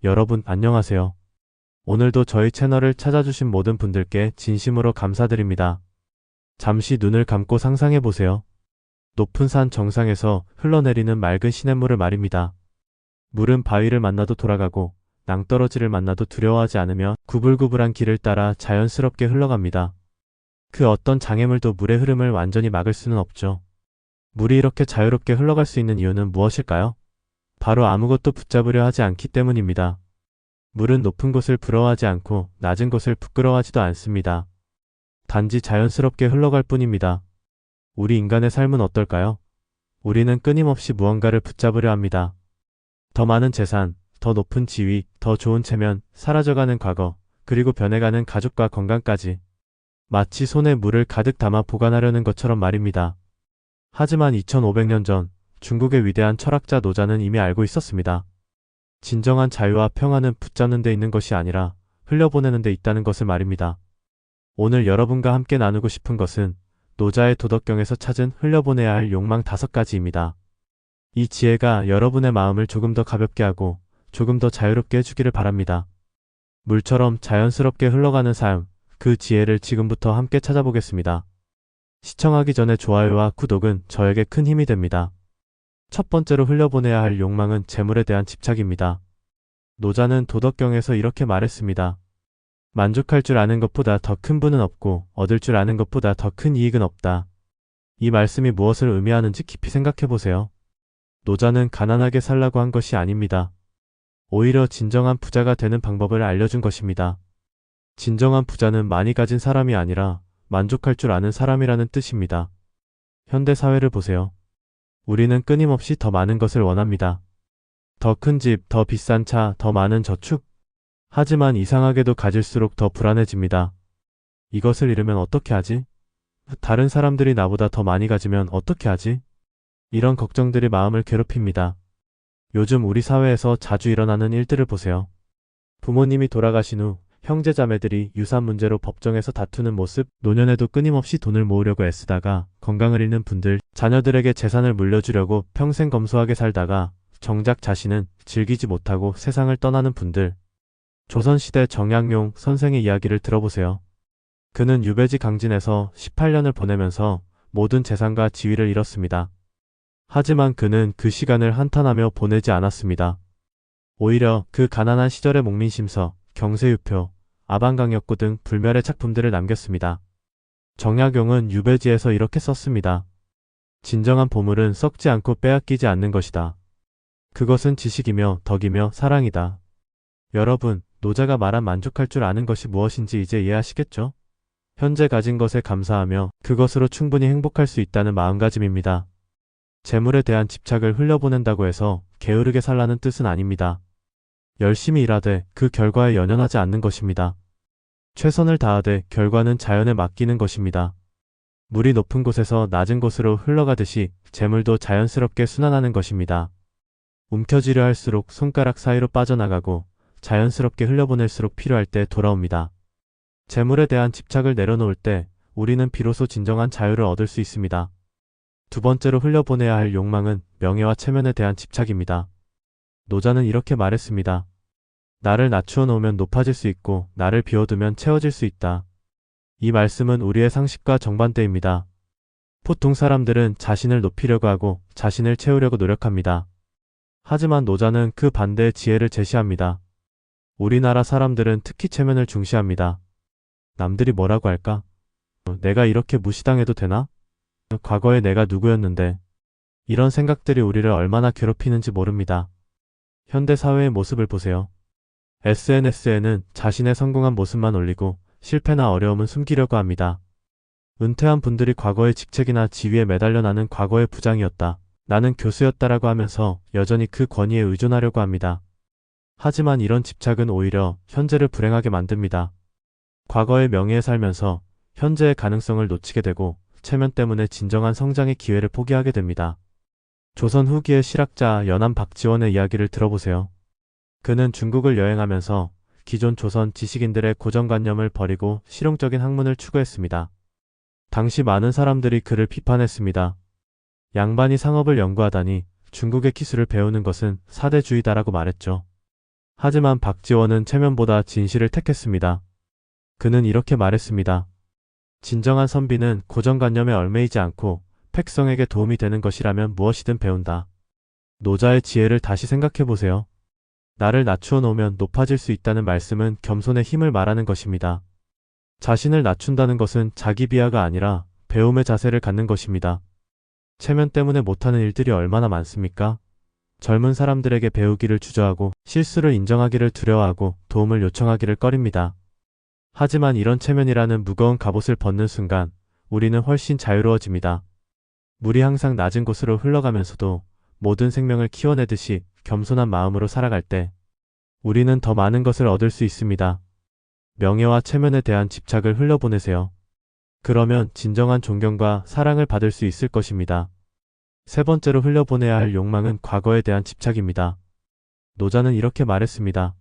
여러분 안녕하세요. 오늘도 저희 채널을 찾아주신 모든 분들께 진심으로 감사드립니다. 잠시 눈을 감고 상상해보세요. 높은 산 정상에서 흘러내리는 맑은 시냇물을 말입니다. 물은 바위를 만나도 돌아가고 낭떠러지를 만나도 두려워하지 않으며 구불구불한 길을 따라 자연스럽게 흘러갑니다. 그 어떤 장애물도 물의 흐름을 완전히 막을 수는 없죠. 물이 이렇게 자유롭게 흘러갈 수 있는 이유는 무엇일까요? 바로 아무것도 붙잡으려 하지 않기 때문입니다. 물은 높은 곳을 부러워하지 않고 낮은 곳을 부끄러워하지도 않습니다. 단지 자연스럽게 흘러갈 뿐입니다. 우리 인간의 삶은 어떨까요? 우리는 끊임없이 무언가를 붙잡으려 합니다. 더 많은 재산, 더 높은 지위, 더 좋은 체면, 사라져가는 과거, 그리고 변해가는 가족과 건강까지. 마치 손에 물을 가득 담아 보관하려는 것처럼 말입니다. 하지만 2500년 전 중국의 위대한 철학자 노자는 이미 알고 있었습니다. 진정한 자유와 평화는 붙잡는 데 있는 것이 아니라 흘려보내는 데 있다는 것을 말입니다. 오늘 여러분과 함께 나누고 싶은 것은 노자의 도덕경에서 찾은 흘려보내야 할 욕망 5가지입니다. 이 지혜가 여러분의 마음을 조금 더 가볍게 하고 조금 더 자유롭게 해주기를 바랍니다. 물처럼 자연스럽게 흘러가는 삶, 그 지혜를 지금부터 함께 찾아보겠습니다. 시청하기 전에 좋아요와 구독은 저에게 큰 힘이 됩니다. 첫 번째로 흘려보내야 할 욕망은 재물에 대한 집착입니다. 노자는 도덕경에서 이렇게 말했습니다. 만족할 줄 아는 것보다 더 큰 분은 없고 얻을 줄 아는 것보다 더 큰 이익은 없다. 이 말씀이 무엇을 의미하는지 깊이 생각해보세요. 노자는 가난하게 살라고 한 것이 아닙니다. 오히려 진정한 부자가 되는 방법을 알려준 것입니다. 진정한 부자는 많이 가진 사람이 아니라 만족할 줄 아는 사람이라는 뜻입니다. 현대 사회를 보세요. 우리는 끊임없이 더 많은 것을 원합니다. 더 큰 집, 더 비싼 차, 더 많은 저축. 하지만 이상하게도 가질수록 더 불안해집니다. 이것을 잃으면 어떻게 하지? 다른 사람들이 나보다 더 많이 가지면 어떻게 하지? 이런 걱정들이 마음을 괴롭힙니다. 요즘 우리 사회에서 자주 일어나는 일들을 보세요. 부모님이 돌아가신 후 형제자매들이 유산 문제로 법정에서 다투는 모습, 노년에도 끊임없이 돈을 모으려고 애쓰다가 건강을 잃는 분들, 자녀들에게 재산을 물려주려고 평생 검소하게 살다가 정작 자신은 즐기지 못하고 세상을 떠나는 분들. 조선시대 정약용 선생의 이야기를 들어보세요. 그는 유배지 강진에서 18년을 보내면서 모든 재산과 지위를 잃었습니다. 하지만 그는 그 시간을 한탄하며 보내지 않았습니다. 오히려 그 가난한 시절의 목민심서, 경세유표, 아방강역고 등 불멸의 작품들을 남겼습니다. 정약용은 유배지에서 이렇게 썼습니다. 진정한 보물은 썩지 않고 빼앗기지 않는 것이다. 그것은 지식이며 덕이며 사랑이다. 여러분, 노자가 말한 만족할 줄 아는 것이 무엇인지 이제 이해하시겠죠? 현재 가진 것에 감사하며 그것으로 충분히 행복할 수 있다는 마음가짐입니다. 재물에 대한 집착을 흘려보낸다고 해서 게으르게 살라는 뜻은 아닙니다. 열심히 일하되 그 결과에 연연하지 않는 것입니다. 최선을 다하되 결과는 자연에 맡기는 것입니다. 물이 높은 곳에서 낮은 곳으로 흘러가듯이 재물도 자연스럽게 순환하는 것입니다. 움켜쥐려 할수록 손가락 사이로 빠져나가고 자연스럽게 흘려보낼수록 필요할 때 돌아옵니다. 재물에 대한 집착을 내려놓을 때 우리는 비로소 진정한 자유를 얻을 수 있습니다. 두 번째로 흘려보내야 할 욕망은 명예와 체면에 대한 집착입니다. 노자는 이렇게 말했습니다. 나를 낮추어 놓으면 높아질 수 있고 나를 비워두면 채워질 수 있다. 이 말씀은 우리의 상식과 정반대입니다. 보통 사람들은 자신을 높이려고 하고 자신을 채우려고 노력합니다. 하지만 노자는 그 반대의 지혜를 제시합니다. 우리나라 사람들은 특히 체면을 중시합니다. 남들이 뭐라고 할까? 내가 이렇게 무시당해도 되나? 과거에 내가 누구였는데. 이런 생각들이 우리를 얼마나 괴롭히는지 모릅니다. 현대 사회의 모습을 보세요. SNS에는 자신의 성공한 모습만 올리고 실패나 어려움은 숨기려고 합니다. 은퇴한 분들이 과거의 직책이나 지위에 매달려 나는 과거의 부장이었다. 나는 교수였다라고 하면서 여전히 그 권위에 의존하려고 합니다. 하지만 이런 집착은 오히려 현재를 불행하게 만듭니다. 과거의 명예에 살면서 현재의 가능성을 놓치게 되고 체면 때문에 진정한 성장의 기회를 포기하게 됩니다. 조선 후기의 실학자 연암 박지원의 이야기를 들어보세요. 그는 중국을 여행하면서 기존 조선 지식인들의 고정관념을 버리고 실용적인 학문을 추구했습니다. 당시 많은 사람들이 그를 비판했습니다. 양반이 상업을 연구하다니 중국의 기술을 배우는 것은 사대주의다라고 말했죠. 하지만 박지원은 체면보다 진실을 택했습니다. 그는 이렇게 말했습니다. 진정한 선비는 고정관념에 얽매이지 않고 백성에게 도움이 되는 것이라면 무엇이든 배운다. 노자의 지혜를 다시 생각해보세요. 나를 낮추어 놓으면 높아질 수 있다는 말씀은 겸손의 힘을 말하는 것입니다. 자신을 낮춘다는 것은 자기 비하가 아니라 배움의 자세를 갖는 것입니다. 체면 때문에 못하는 일들이 얼마나 많습니까? 젊은 사람들에게 배우기를 주저하고 실수를 인정하기를 두려워하고 도움을 요청하기를 꺼립니다. 하지만 이런 체면이라는 무거운 갑옷을 벗는 순간 우리는 훨씬 자유로워집니다. 물이 항상 낮은 곳으로 흘러가면서도 모든 생명을 키워내듯이 겸손한 마음으로 살아갈 때 우리는 더 많은 것을 얻을 수 있습니다. 명예와 체면에 대한 집착을 흘려보내세요. 그러면 진정한 존경과 사랑을 받을 수 있을 것입니다. 세 번째로 흘려보내야 할 욕망은 과거에 대한 집착입니다. 노자는 이렇게 말했습니다.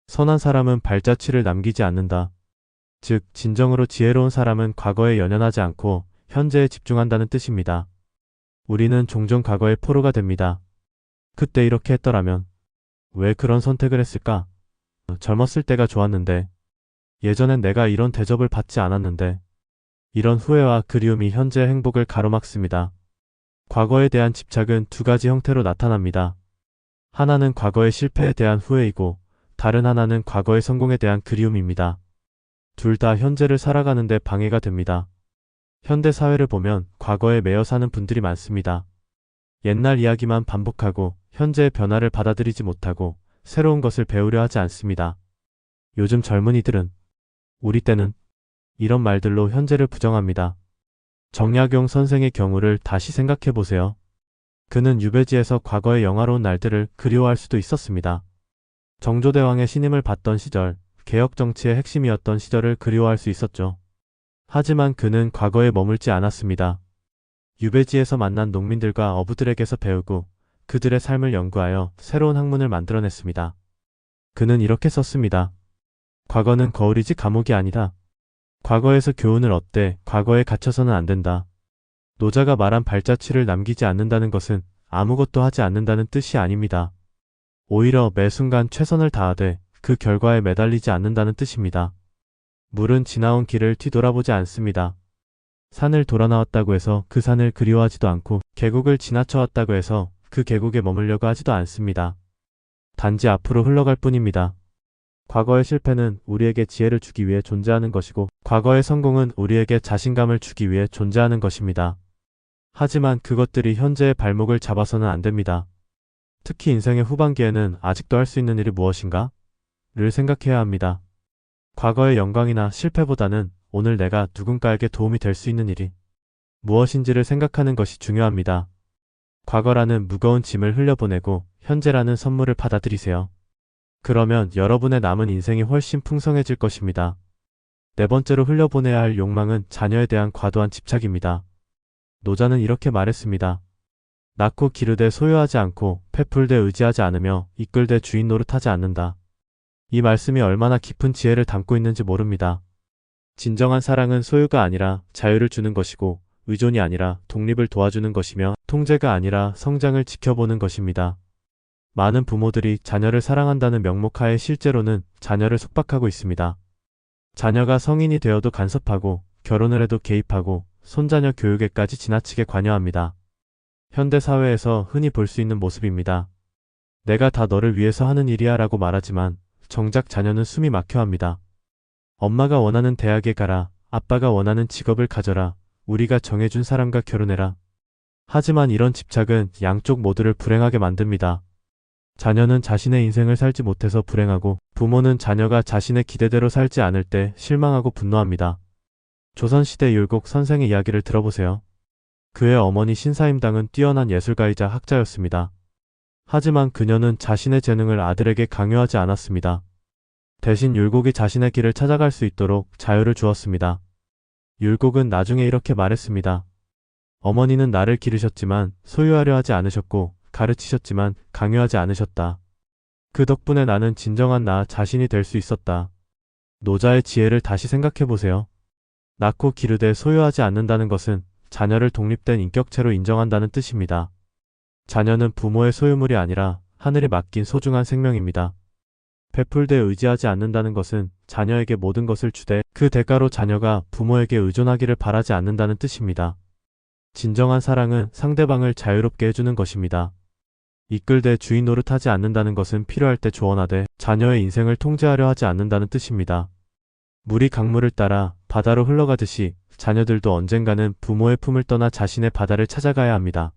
선한 사람은 발자취를 남기지 않는다. 즉, 진정으로 지혜로운 사람은 과거에 연연하지 않고 현재에 집중한다는 뜻입니다. 우리는 종종 과거의 포로가 됩니다. 그때 이렇게 했더라면 왜 그런 선택을 했을까? 젊었을 때가 좋았는데, 예전엔 내가 이런 대접을 받지 않았는데, 이런 후회와 그리움이 현재의 행복을 가로막습니다. 과거에 대한 집착은 두 가지 형태로 나타납니다. 하나는 과거의 실패에 대한 후회이고, 다른 하나는 과거의 성공에 대한 그리움입니다. 둘 다 현재를 살아가는 데 방해가 됩니다. 현대 사회를 보면 과거에 매여 사는 분들이 많습니다. 옛날 이야기만 반복하고 현재의 변화를 받아들이지 못하고 새로운 것을 배우려 하지 않습니다. 요즘 젊은이들은 우리 때는 이런 말들로 현재를 부정합니다. 정약용 선생의 경우를 다시 생각해 보세요. 그는 유배지에서 과거의 영화로운 날들을 그리워할 수도 있었습니다. 정조대왕의 신임을 받던 시절, 개혁 정치의 핵심이었던 시절을 그리워할 수 있었죠. 하지만 그는 과거에 머물지 않았습니다. 유배지에서 만난 농민들과 어부들에게서 배우고 그들의 삶을 연구하여 새로운 학문을 만들어냈습니다. 그는 이렇게 썼습니다. 과거는 거울이지 감옥이 아니다. 과거에서 교훈을 얻되 과거에 갇혀서는 안 된다. 노자가 말한 발자취를 남기지 않는다는 것은 아무것도 하지 않는다는 뜻이 아닙니다. 오히려 매 순간 최선을 다하되 그 결과에 매달리지 않는다는 뜻입니다. 물은 지나온 길을 뒤돌아보지 않습니다. 산을 돌아 나왔다고 해서 그 산을 그리워하지도 않고 계곡을 지나쳐 왔다고 해서 그 계곡에 머물려고 하지도 않습니다. 단지 앞으로 흘러갈 뿐입니다. 과거의 실패는 우리에게 지혜를 주기 위해 존재하는 것이고 과거의 성공은 우리에게 자신감을 주기 위해 존재하는 것입니다. 하지만 그것들이 현재의 발목을 잡아서는 안 됩니다. 특히 인생의 후반기에는 아직도 할 수 있는 일이 무엇인가? 를 생각해야 합니다. 과거의 영광이나 실패보다는 오늘 내가 누군가에게 도움이 될 수 있는 일이 무엇인지를 생각하는 것이 중요합니다. 과거라는 무거운 짐을 흘려보내고 현재라는 선물을 받아들이세요. 그러면 여러분의 남은 인생이 훨씬 풍성해질 것입니다. 네 번째로 흘려보내야 할 욕망은 자녀에 대한 과도한 집착입니다. 노자는 이렇게 말했습니다. 낳고 기르되 소유하지 않고 베풀되 의지하지 않으며 이끌되 주인 노릇하지 않는다. 이 말씀이 얼마나 깊은 지혜를 담고 있는지 모릅니다. 진정한 사랑은 소유가 아니라 자유를 주는 것이고 의존이 아니라 독립을 도와주는 것이며 통제가 아니라 성장을 지켜보는 것입니다. 많은 부모들이 자녀를 사랑한다는 명목하에 실제로는 자녀를 속박하고 있습니다. 자녀가 성인이 되어도 간섭하고 결혼을 해도 개입하고 손자녀 교육에까지 지나치게 관여합니다. 현대 사회에서 흔히 볼 수 있는 모습입니다. 내가 다 너를 위해서 하는 일이야 라고 말하지만 정작 자녀는 숨이 막혀 합니다. 엄마가 원하는 대학에 가라, 아빠가 원하는 직업을 가져라, 우리가 정해준 사람과 결혼해라. 하지만 이런 집착은 양쪽 모두를 불행하게 만듭니다. 자녀는 자신의 인생을 살지 못해서 불행하고 부모는 자녀가 자신의 기대대로 살지 않을 때 실망하고 분노합니다. 조선시대 율곡 선생의 이야기를 들어보세요. 그의 어머니 신사임당은 뛰어난 예술가이자 학자였습니다. 하지만 그녀는 자신의 재능을 아들에게 강요하지 않았습니다. 대신 율곡이 자신의 길을 찾아갈 수 있도록 자유를 주었습니다. 율곡은 나중에 이렇게 말했습니다. 어머니는 나를 기르셨지만 소유하려 하지 않으셨고 가르치셨지만 강요하지 않으셨다. 그 덕분에 나는 진정한 나 자신이 될 수 있었다. 노자의 지혜를 다시 생각해보세요. 낳고 기르되 소유하지 않는다는 것은 자녀를 독립된 인격체로 인정한다는 뜻입니다. 자녀는 부모의 소유물이 아니라 하늘에 맡긴 소중한 생명입니다. 베풀되 의지하지 않는다는 것은 자녀에게 모든 것을 주되 그 대가로 자녀가 부모에게 의존하기를 바라지 않는다는 뜻입니다. 진정한 사랑은 상대방을 자유롭게 해주는 것입니다. 이끌되 주인 노릇하지 않는다는 것은 필요할 때 조언하되 자녀의 인생을 통제하려 하지 않는다는 뜻입니다. 물이 강물을 따라 바다로 흘러가듯이 자녀들도 언젠가는 부모의 품을 떠나 자신의 바다를 찾아가야 합니다.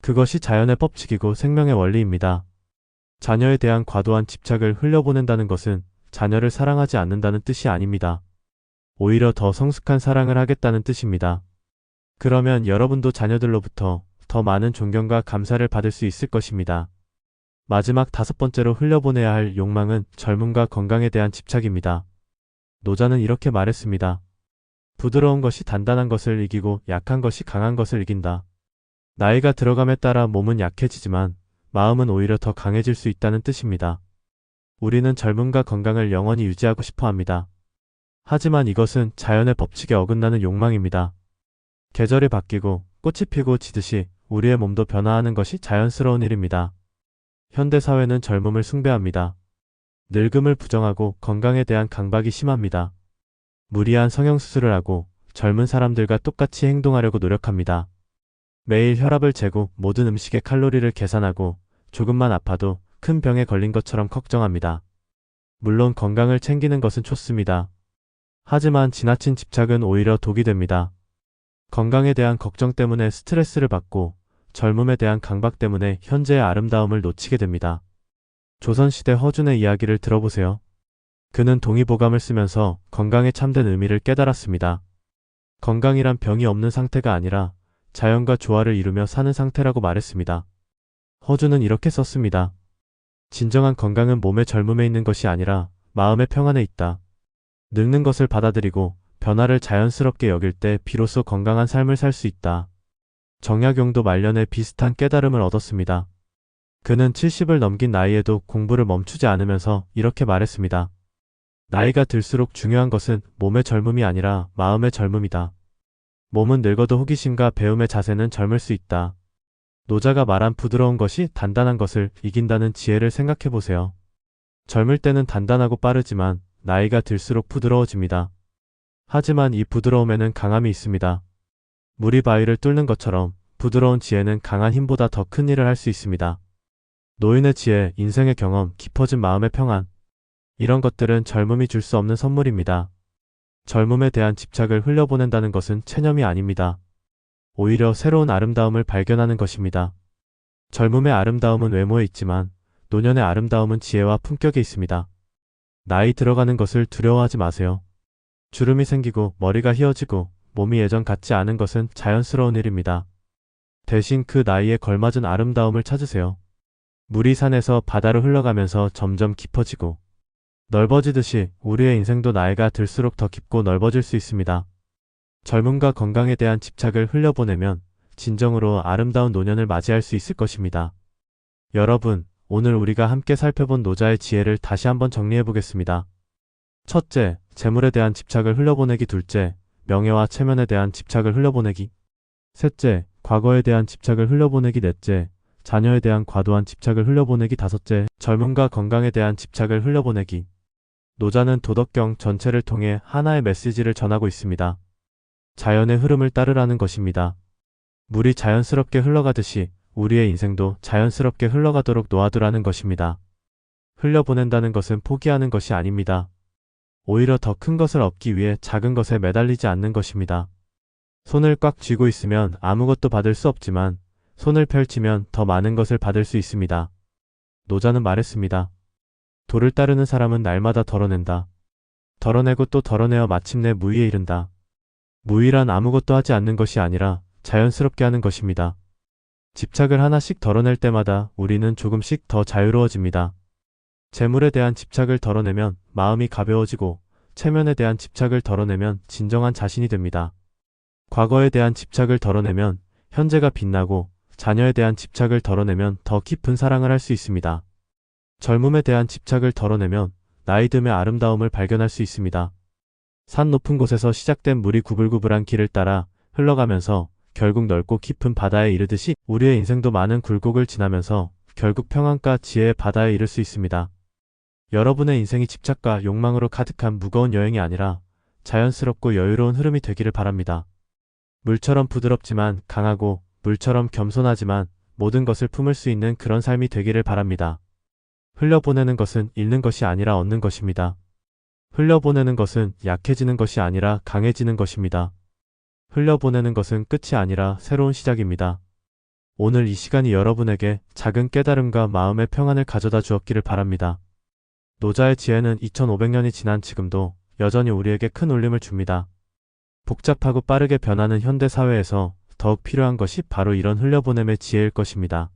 그것이 자연의 법칙이고 생명의 원리입니다. 자녀에 대한 과도한 집착을 흘려보낸다는 것은 자녀를 사랑하지 않는다는 뜻이 아닙니다. 오히려 더 성숙한 사랑을 하겠다는 뜻입니다. 그러면 여러분도 자녀들로부터 더 많은 존경과 감사를 받을 수 있을 것입니다. 마지막 5번째로 흘려보내야 할 욕망은 젊음과 건강에 대한 집착입니다. 노자는 이렇게 말했습니다. 부드러운 것이 단단한 것을 이기고 약한 것이 강한 것을 이긴다. 나이가 들어감에 따라 몸은 약해지지만 마음은 오히려 더 강해질 수 있다는 뜻입니다. 우리는 젊음과 건강을 영원히 유지하고 싶어 합니다. 하지만 이것은 자연의 법칙에 어긋나는 욕망입니다. 계절이 바뀌고 꽃이 피고 지듯이 우리의 몸도 변화하는 것이 자연스러운 일입니다. 현대사회는 젊음을 숭배합니다. 늙음을 부정하고 건강에 대한 강박이 심합니다. 무리한 성형수술을 하고 젊은 사람들과 똑같이 행동하려고 노력합니다. 매일 혈압을 재고 모든 음식의 칼로리를 계산하고 조금만 아파도 큰 병에 걸린 것처럼 걱정합니다. 물론 건강을 챙기는 것은 좋습니다. 하지만 지나친 집착은 오히려 독이 됩니다. 건강에 대한 걱정 때문에 스트레스를 받고 젊음에 대한 강박 때문에 현재의 아름다움을 놓치게 됩니다. 조선시대 허준의 이야기를 들어보세요. 그는 동의보감을 쓰면서 건강의 참된 의미를 깨달았습니다. 건강이란 병이 없는 상태가 아니라 자연과 조화를 이루며 사는 상태라고 말했습니다. 허준은 이렇게 썼습니다. 진정한 건강은 몸의 젊음에 있는 것이 아니라 마음의 평안에 있다. 늙는 것을 받아들이고 변화를 자연스럽게 여길 때 비로소 건강한 삶을 살 수 있다. 정약용도 말년에 비슷한 깨달음을 얻었습니다. 그는 70을 넘긴 나이에도 공부를 멈추지 않으면서 이렇게 말했습니다. 나이가 들수록 중요한 것은 몸의 젊음이 아니라 마음의 젊음이다. 몸은 늙어도 호기심과 배움의 자세는 젊을 수 있다. 노자가 말한 부드러운 것이 단단한 것을 이긴다는 지혜를 생각해보세요. 젊을 때는 단단하고 빠르지만 나이가 들수록 부드러워집니다. 하지만 이 부드러움에는 강함이 있습니다. 물이 바위를 뚫는 것처럼 부드러운 지혜는 강한 힘보다 더 큰 일을 할 수 있습니다. 노인의 지혜, 인생의 경험, 깊어진 마음의 평안. 이런 것들은 젊음이 줄 수 없는 선물입니다. 젊음에 대한 집착을 흘려보낸다는 것은 체념이 아닙니다. 오히려 새로운 아름다움을 발견하는 것입니다. 젊음의 아름다움은 외모에 있지만 노년의 아름다움은 지혜와 품격에 있습니다. 나이 들어가는 것을 두려워하지 마세요. 주름이 생기고 머리가 휘어지고 몸이 예전 같지 않은 것은 자연스러운 일입니다. 대신 그 나이에 걸맞은 아름다움을 찾으세요. 물이 산에서 바다로 흘러가면서 점점 깊어지고 넓어지듯이 우리의 인생도 나이가 들수록 더 깊고 넓어질 수 있습니다. 젊음과 건강에 대한 집착을 흘려보내면 진정으로 아름다운 노년을 맞이할 수 있을 것입니다. 여러분, 오늘 우리가 함께 살펴본 노자의 지혜를 다시 한번 정리해 보겠습니다. 첫째, 재물에 대한 집착을 흘려보내기. 둘째, 명예와 체면에 대한 집착을 흘려보내기. 셋째, 과거에 대한 집착을 흘려보내기. 넷째, 자녀에 대한 과도한 집착을 흘려보내기. 다섯째, 젊음과 건강에 대한 집착을 흘려보내기. 노자는 도덕경 전체를 통해 하나의 메시지를 전하고 있습니다. 자연의 흐름을 따르라는 것입니다. 물이 자연스럽게 흘러가듯이 우리의 인생도 자연스럽게 흘러가도록 놓아두라는 것입니다. 흘려보낸다는 것은 포기하는 것이 아닙니다. 오히려 더 큰 것을 얻기 위해 작은 것에 매달리지 않는 것입니다. 손을 꽉 쥐고 있으면 아무것도 받을 수 없지만 손을 펼치면 더 많은 것을 받을 수 있습니다. 노자는 말했습니다. 돌을 따르는 사람은 날마다 덜어낸다. 덜어내고 또 덜어내어 마침내 무위에 이른다. 무위란 아무것도 하지 않는 것이 아니라 자연스럽게 하는 것입니다. 집착을 하나씩 덜어낼 때마다 우리는 조금씩 더 자유로워집니다. 재물에 대한 집착을 덜어내면 마음이 가벼워지고 체면에 대한 집착을 덜어내면 진정한 자신이 됩니다. 과거에 대한 집착을 덜어내면 현재가 빛나고 자녀에 대한 집착을 덜어내면 더 깊은 사랑을 할 수 있습니다. 젊음에 대한 집착을 덜어내면 나이 듦의 아름다움을 발견할 수 있습니다. 산 높은 곳에서 시작된 물이 구불구불한 길을 따라 흘러가면서 결국 넓고 깊은 바다에 이르듯이 우리의 인생도 많은 굴곡을 지나면서 결국 평안과 지혜의 바다에 이를 수 있습니다. 여러분의 인생이 집착과 욕망으로 가득한 무거운 여행이 아니라 자연스럽고 여유로운 흐름이 되기를 바랍니다. 물처럼 부드럽지만 강하고 물처럼 겸손하지만 모든 것을 품을 수 있는 그런 삶이 되기를 바랍니다. 흘려보내는 것은 잃는 것이 아니라 얻는 것입니다. 흘려보내는 것은 약해지는 것이 아니라 강해지는 것입니다. 흘려보내는 것은 끝이 아니라 새로운 시작입니다. 오늘 이 시간이 여러분에게 작은 깨달음과 마음의 평안을 가져다 주었기를 바랍니다. 노자의 지혜는 2500년이 지난 지금도 여전히 우리에게 큰 울림을 줍니다. 복잡하고 빠르게 변하는 현대 사회에서 더욱 필요한 것이 바로 이런 흘려보냄의 지혜일 것입니다.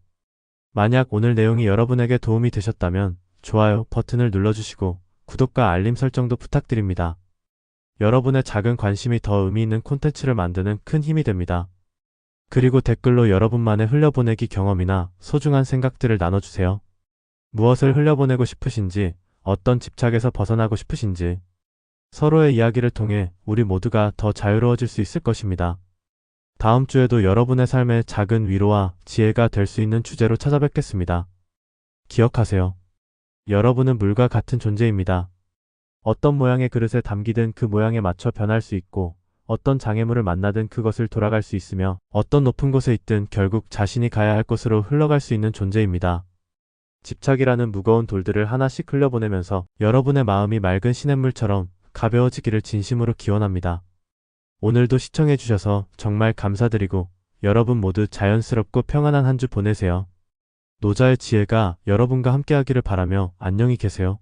만약 오늘 내용이 여러분에게 도움이 되셨다면 좋아요 버튼을 눌러주시고 구독과 알림 설정도 부탁드립니다. 여러분의 작은 관심이 더 의미 있는 콘텐츠를 만드는 큰 힘이 됩니다. 그리고 댓글로 여러분만의 흘려보내기 경험이나 소중한 생각들을 나눠주세요. 무엇을 흘려보내고 싶으신지, 어떤 집착에서 벗어나고 싶으신지, 서로의 이야기를 통해 우리 모두가 더 자유로워질 수 있을 것입니다. 다음 주에도 여러분의 삶에 작은 위로와 지혜가 될 수 있는 주제로 찾아뵙겠습니다. 기억하세요. 여러분은 물과 같은 존재입니다. 어떤 모양의 그릇에 담기든 그 모양에 맞춰 변할 수 있고, 어떤 장애물을 만나든 그것을 돌아갈 수 있으며, 어떤 높은 곳에 있든 결국 자신이 가야 할 곳으로 흘러갈 수 있는 존재입니다. 집착이라는 무거운 돌들을 하나씩 흘려보내면서 여러분의 마음이 맑은 시냇물처럼 가벼워지기를 진심으로 기원합니다. 오늘도 시청해주셔서 정말 감사드리고 여러분 모두 자연스럽고 평안한 한 주 보내세요. 노자의 지혜가 여러분과 함께하기를 바라며 안녕히 계세요.